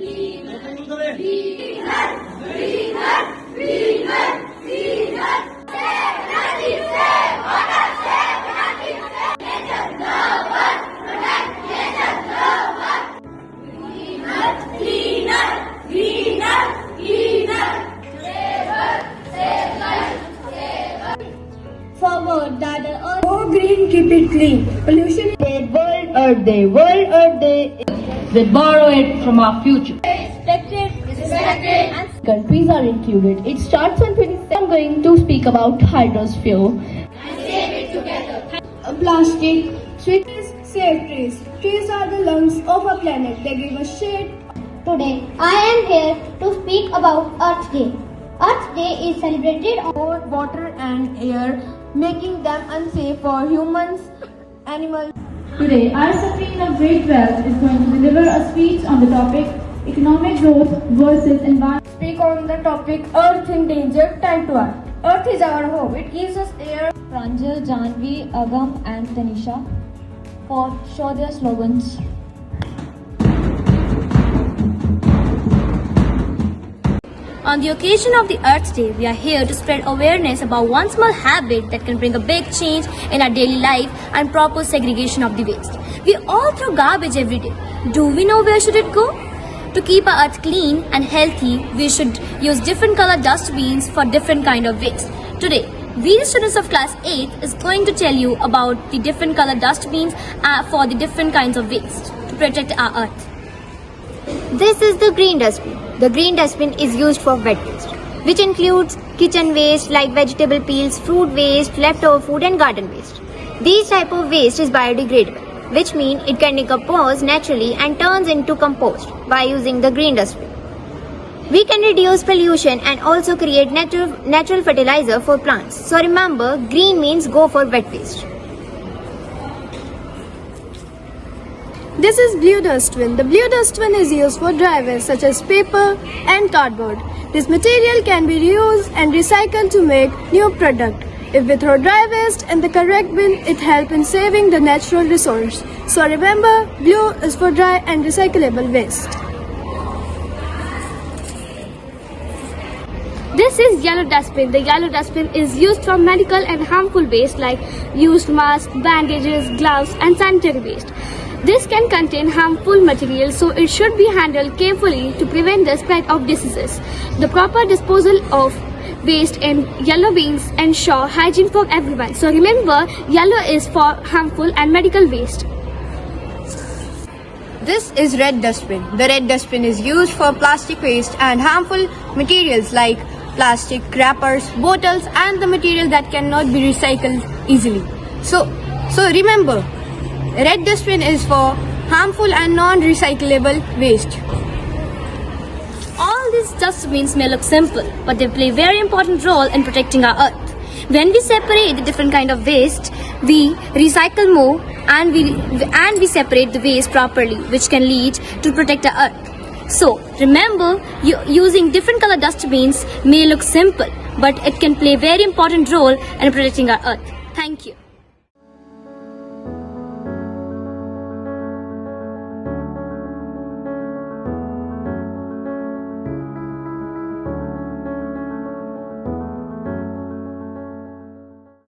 Forward that the earth. Go green, keep it clean. Pollution. World Earth Day, World Earth Day. We borrow it from our future. Countries are included. It starts on 27. I'm going to speak about hydrosphere. Plastic. Trees save trees. Trees are the lungs of our planet. They give us shade. Today, I am here to speak about Earth Day. Earth Day is celebrated on Water and air, making them unsafe for humans, animals. Today, our Sabrina Great Wealth is going to deliver a speech on the topic Economic Growth versus Environment. Speak on the topic Earth in Danger, time to act. Earth is our home. It gives us air. Pranjal, Janvi, Agam and Tanisha for show their slogans. On the occasion of the Earth Day, we are here to spread awareness about one small habit that can bring a big change in our daily life and proper segregation of the waste. We all throw garbage every day. Do we know where should it go? To keep our earth clean and healthy, we should use different colored dustbins for different kind of waste. Today, we the students of class 8 is going to tell you about the different colored dustbins for the different kinds of waste to protect our earth. This is the green dustbin. The green dustbin is used for wet waste, which includes kitchen waste like vegetable peels, fruit waste, leftover food and garden waste. These type of waste is biodegradable, which means it can decompose naturally and turns into compost by using the green dustbin. We can reduce pollution and also create natural fertilizer for plants. So remember, green means go for wet waste. This is blue dustbin. The blue dustbin is used for dry waste such as paper and cardboard. This material can be reused and recycled to make new product. If we throw dry waste in the correct bin, it helps in saving the natural resource. So remember, blue is for dry and recyclable waste. This is yellow dustbin. The yellow dustbin is used for medical and harmful waste like used masks, bandages, gloves and sanitary waste. This can contain harmful materials, so it should be handled carefully to prevent the spread of diseases. The proper disposal of waste in yellow bins ensure hygiene for everyone. So remember, yellow is for harmful and medical waste. This is red dustbin. The red dustbin is used for plastic waste and harmful materials like plastic wrappers, bottles and the material that cannot be recycled easily. So remember, red dustbin is for harmful and non-recyclable waste. All these dustbins may look simple, but they play a very important role in protecting our earth. When we separate the different kind of waste, we recycle more and we separate the waste properly, which can lead to protect our earth. So remember, using different color dustbins may look simple, but it can play a very important role in protecting our earth. Thank you.